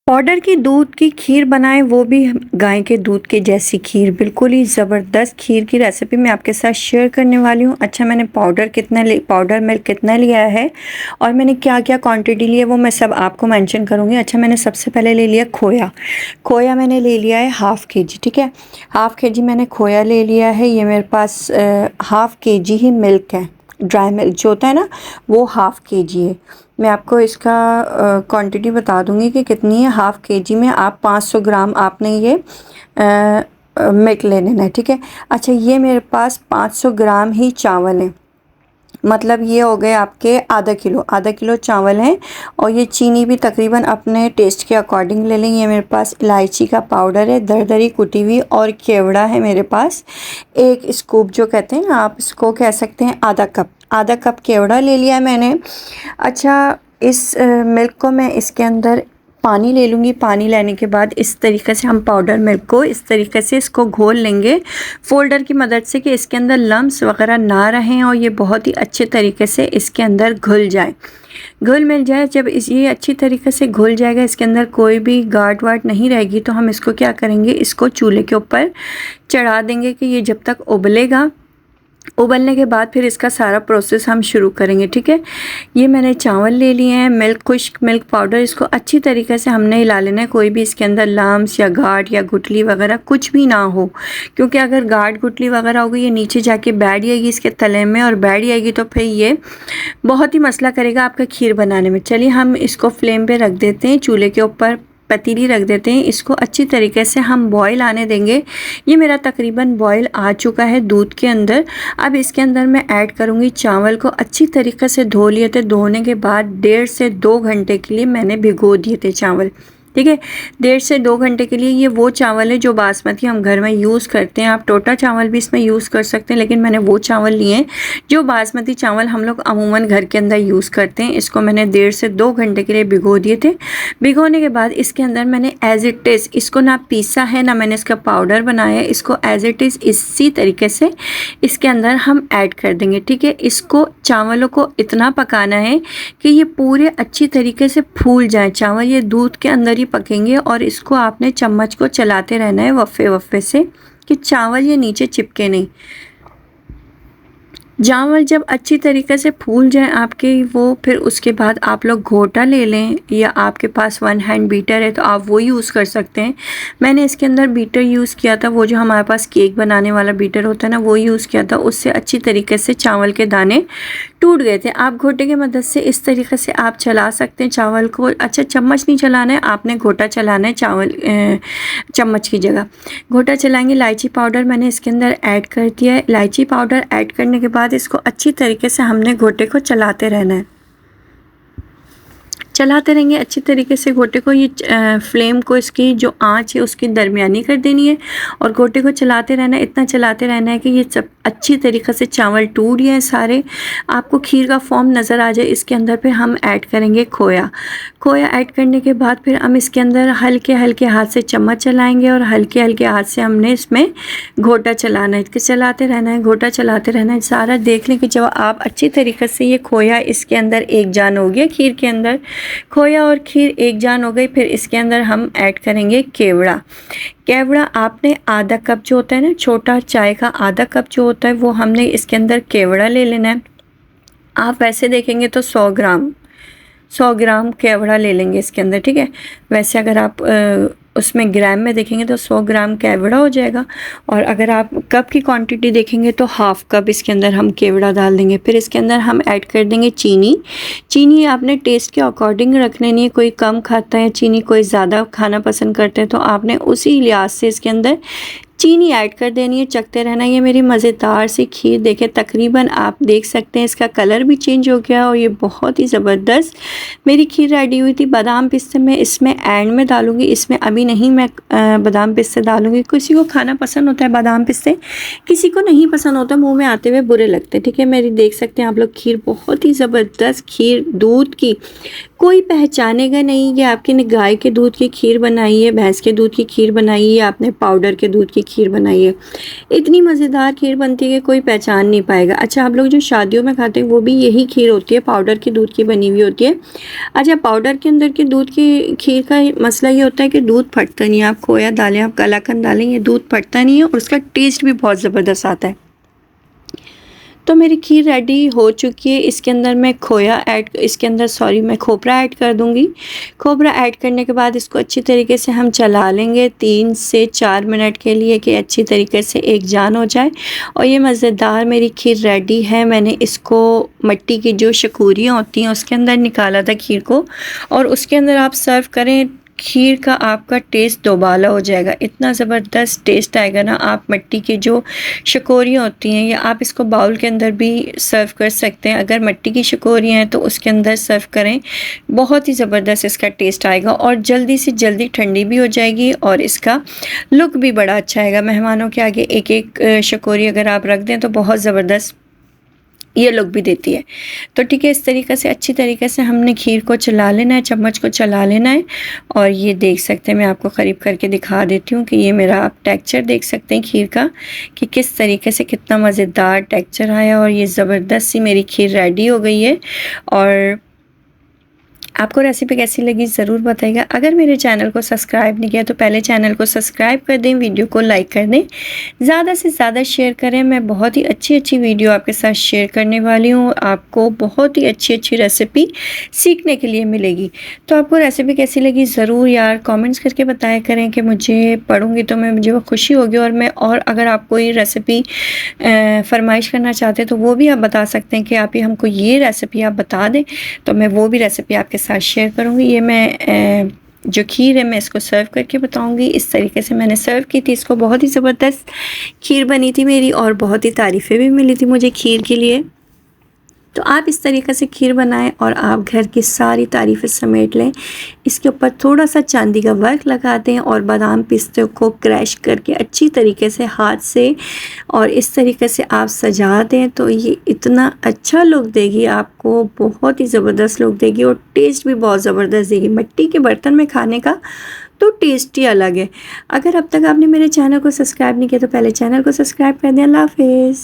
Powder की दूध की खीर बनाएं, वो भी गाय के दूध की जैसी खीर। बिल्कुल ही ज़बरदस्त खीर की रेसिपी मैं आपके साथ शेयर करने वाली हूँ। अच्छा, मैंने पाउडर मिल्क कितना लिया है और मैंने क्या क्या क्वांटिटी ली है वो मैं सब आपको मेंशन करूँगी। अच्छा, मैंने सबसे पहले ले लिया खोया। खोया मैंने ले लिया है हाफ़ के जी, ठीक है। हाफ़ के जी मैंने खोया ले लिया है। ये मेरे पास हाफ़ के जी ही मिल्क है, ड्राई मिल्क जो होता है ना, वो हाफ़ के जी है। मैं आपको इसका क्वांटिटी बता दूंगी कि कितनी है। हाफ़ के जी में आप 500 ग्राम आपने ये मिल्क ले लेना है, ठीक है। अच्छा, ये मेरे पास 500 ग्राम ही चावल है, मतलब ये हो गए आपके आधा किलो चावल हैं। और ये चीनी भी तकरीबन अपने टेस्ट के अकॉर्डिंग ले लें। ये मेरे पास इलायची का पाउडर है, दरदरी कुटी हुई, और केवड़ा है मेरे पास 1 स्कूप जो कहते हैं ना, आप इसको कह सकते हैं आधा कप केवड़ा ले लिया है मैंने। अच्छा, इस मिल्क को मैं इसके अंदर पानी ले लूँगी। पानी लेने के बाद इस तरीक़े से हम पाउडर मिल्क को इस तरीक़े से इसको घोल लेंगे फ़ोल्डर की मदद से, कि इसके अंदर लम्स वगैरह ना रहें और ये बहुत ही अच्छे तरीके से इसके अंदर घुल मिल जाए। जब ये अच्छी तरीके से घुल जाएगा, इसके अंदर कोई भी गाढ़ वाट नहीं रहेगी, तो हम इसको क्या करेंगे, इसको चूल्हे के ऊपर चढ़ा देंगे कि ये जब तक उबलने के बाद फिर इसका सारा प्रोसेस हम शुरू करेंगे, ठीक है। ये मैंने चावल ले लिए हैं, खुश्क मिल्क पाउडर, इसको अच्छी तरीके से हमने हिला लेना है। कोई भी इसके अंदर लम्स या गाढ़ या गुठली वगैरह कुछ भी ना हो, क्योंकि अगर गाढ़ गुठली वगैरह होगी ये नीचे जाके बैठ जाएगी इसके तले में, और बैठ जाएगी तो फिर ये बहुत ही मसला करेगा आपका खीर बनाने में। चलिए हम इसको फ्लेम पे रख देते हैं, चूल्हे के ऊपर पतीली रख देते हैं। इसको अच्छी तरीके से हम बॉईल आने देंगे। ये मेरा तकरीबन बॉईल आ चुका है दूध के अंदर। अब इसके अंदर मैं ऐड करूँगी चावल को। अच्छी तरीके से धो लिए थे। धोने के बाद 1.5 से 2 घंटे के लिए मैंने भिगो दिए थे चावल, ठीक है। 1.5 से 2 घंटे के लिए। ये वो चावल है जो बासमती हम घर में यूज़ करते हैं। आप टोटा चावल भी इसमें यूज़ कर सकते हैं, लेकिन मैंने वो चावल लिए हैं जो बासमती चावल हम लोग अमूमन घर के अंदर यूज़ करते हैं। इसको मैंने 1.5 से 2 घंटे के लिए भिगो दिए थे। भिगोने के बाद इसके अंदर मैंने एज़ इट इज़, इसको ना पीसा है ना मैंने इसका पाउडर बनाया है, इसको एज़ इट इज़ इसी तरीके से इसके अंदर हम ऐड कर देंगे, ठीक है। इसको चावलों को इतना पकाना है कि ये पूरे अच्छी तरीके से फूल जाए चावल, ये दूध के अंदर पकेंगे। और इसको आपने चम्मच को चलाते रहना है वफ़े से, कि चावल ये नीचे चिपके नहीं। चावल जब अच्छी तरीके से फूल जाए आपके, वो फिर उसके बाद आप लोग घोटा ले लें, या आपके पास 1 हैंड बीटर है तो आप वो यूज़ कर सकते हैं। मैंने इसके अंदर बीटर यूज़ किया था, वो जो हमारे पास केक बनाने वाला बीटर होता है ना, वो यूज़ किया था। उससे अच्छी तरीके से चावल के दाने टूट गए थे। आप घोटे की मदद से इस तरीके से आप चला सकते हैं चावल को। अच्छा, चम्मच नहीं चलाना है, आपने घोटा चलाना है चम्मच की जगह घोटा चलाएंगे। इलायची पाउडर मैंने इसके अंदर ऐड कर दिया है। इलायची पाउडर ऐड करने के बाद इसको अच्छी तरीके से हमने घोटे को चलाते रहना है। चलाते रहेंगे अच्छी तरीके से घोटे को। ये फ्लेम को, इसकी जो आंच है उसकी दरमियानी कर देनी है, और घोटे को चलाते रहना है। इतना चलाते रहना है कि ये सब अच्छी तरीके से चावल टूट जाए सारे, आपको खीर का फॉर्म नज़र आ जाए। इसके अंदर फिर हम ऐड करेंगे खोया ऐड करने के बाद फिर हम इसके अंदर हल्के हल्के हाथ से चम्मच चलाएंगे, और हल्के हल्के हाथ से हमने इसमें घोटा चलाना है। इसके चलाते रहना है, घोटा चलाते रहना है। सारा देख लें कि जब आप अच्छी तरीके से ये खोया इसके अंदर एक जान हो गया, खीर के अंदर खोया और खीर एक जान हो गई, फिर इसके अंदर हम ऐड करेंगे केवड़ा आपने आधा कप जो होता है ना, छोटा चाय का आधा कप जो होता है, वो हमने इसके अंदर केवड़ा ले लेना है। आप वैसे देखेंगे तो 100 ग्राम केवड़ा ले लेंगे इसके अंदर, ठीक है। वैसे अगर आप उसमें ग्राम में देखेंगे तो 100 ग्राम केवड़ा हो जाएगा, और अगर आप कप की क्वांटिटी देखेंगे तो हाफ़ कप इसके अंदर हम केवड़ा डाल देंगे। फिर इसके अंदर हम ऐड कर देंगे चीनी आपने टेस्ट के अकॉर्डिंग रख लेनी है। कोई कम खाता है चीनी, कोई ज़्यादा खाना पसंद करते हैं, तो आपने उसी लिहाज से इसके अंदर चीनी ऐड कर देनी है। चखते रहना। ये मेरी मज़ेदार सी खीर देखें, तकरीबन आप देख सकते हैं इसका कलर भी चेंज हो गया, और ये बहुत ही ज़बरदस्त मेरी खीर रेडी हुई थी। बादाम पिस्ते मैं इसमें एंड में डालूँगी, इसमें अभी नहीं मैं बादाम पिस्ते डालूँगी। किसी को खाना पसंद होता है बादाम पिस्ते, किसी को नहीं पसंद होता, मुँह में आते हुए बुरे लगते, ठीक है। मेरी देख सकते हैं आप लोग खीर, बहुत ही ज़बरदस्त खीर दूध की, कोई पहचानेगा नहीं कि आपकी गाय के दूध की खीर बनाई है, भैंस के दूध की खीर बनाई है, आपने पाउडर के दूध की खीर बनाई है। इतनी मज़ेदार खीर बनती है कि कोई पहचान नहीं पाएगा। अच्छा, आप लोग जो शादियों में खाते हैं वो भी यही खीर होती है, पाउडर की दूध की बनी हुई होती है। अच्छा, पाउडर के अंदर के दूध की खीर का मसला ये होता है कि दूध फटता नहीं है। आप खोया डालें, आप कलाकंद डालें, ये दूध फटता नहीं है और उसका टेस्ट भी बहुत ज़बरदस्त आता है। तो मेरी खीर रेडी हो चुकी है। इसके अंदर मैं मैं खोपरा ऐड कर दूँगी। खोपरा ऐड करने के बाद इसको अच्छी तरीके से हम चला लेंगे 3 से 4 मिनट के लिए कि अच्छी तरीके से एक जान हो जाए और ये मज़ेदार मेरी खीर रेडी है। मैंने इसको मिट्टी की जो शकोरियाँ होती हैं उसके अंदर निकाला था खीर को, और उसके अंदर आप सर्व करें, खीर का आपका टेस्ट दोबाला हो जाएगा। इतना ज़बरदस्त टेस्ट आएगा ना। आप मिट्टी की जो शकोरियाँ होती हैं, या आप इसको बाउल के अंदर भी सर्व कर सकते हैं। अगर मिट्टी की शकोरियाँ हैं तो उसके अंदर सर्व करें, बहुत ही ज़बरदस्त इसका टेस्ट आएगा और जल्दी से जल्दी ठंडी भी हो जाएगी और इसका लुक भी बड़ा अच्छा आएगा। मेहमानों के आगे एक एक शकोरी अगर आप रख दें तो बहुत ज़बरदस्त ये लुक भी देती है। तो ठीक है, इस तरीक़े से अच्छी तरीके से हमने खीर को चला लेना है, चम्मच को चला लेना है। और ये देख सकते हैं, मैं आपको क़रीब करके दिखा देती हूँ कि ये मेरा आप टेक्सचर देख सकते हैं खीर का कि किस तरीके से कितना मज़ेदार टेक्सचर आया और ये ज़बरदस्त सी मेरी खीर रेडी हो गई है। और आपको रेसिपी कैसी लगी ज़रूर बताइएगा। अगर मेरे चैनल को सब्सक्राइब नहीं किया तो पहले चैनल को सब्सक्राइब कर दें, वीडियो को लाइक कर दें, ज़्यादा से ज़्यादा शेयर करें। मैं बहुत ही अच्छी वीडियो आपके साथ शेयर करने वाली हूँ। आपको बहुत ही अच्छी रेसिपी सीखने के लिए मिलेगी। तो आपको रेसिपी कैसी लगी ज़रूर यार कमेंट्स करके बताया करें कि मुझे पढ़ूँगी तो मुझे वो खुशी होगी। और अगर आप कोई रेसिपी फरमाइश करना चाहते हैं तो वो भी आप बता सकते हैं कि आप हमको ये रेसिपी आप बता दें, तो मैं वो भी रेसिपी आपके साथ शेयर करूँगी। ये मैं जो खीर है मैं इसको सर्व करके बताऊँगी। इस तरीके से मैंने सर्व की थी इसको। बहुत ही ज़बरदस्त खीर बनी थी मेरी और बहुत ही तारीफ़ें भी मिली थी मुझे खीर के लिए। तो आप इस तरीके से खीर बनाएं और आप घर की सारी तारीफ़ें समेट लें। इसके ऊपर थोड़ा सा चांदी का वर्क लगा दें और बादाम पिस्ते को क्रैश करके अच्छी तरीके से हाथ से और इस तरीके से आप सजा दें तो ये इतना अच्छा लुक देगी आपको, बहुत ही ज़बरदस्त लुक देगी और टेस्ट भी बहुत ज़बरदस्त देगी। मिट्टी के बर्तन में खाने का तो टेस्ट ही अलग है। अगर अब तक आपने मेरे चैनल को सब्सक्राइब नहीं किया तो पहले चैनल को सब्सक्राइब कर दें। अल्लाह हाफ़िज़।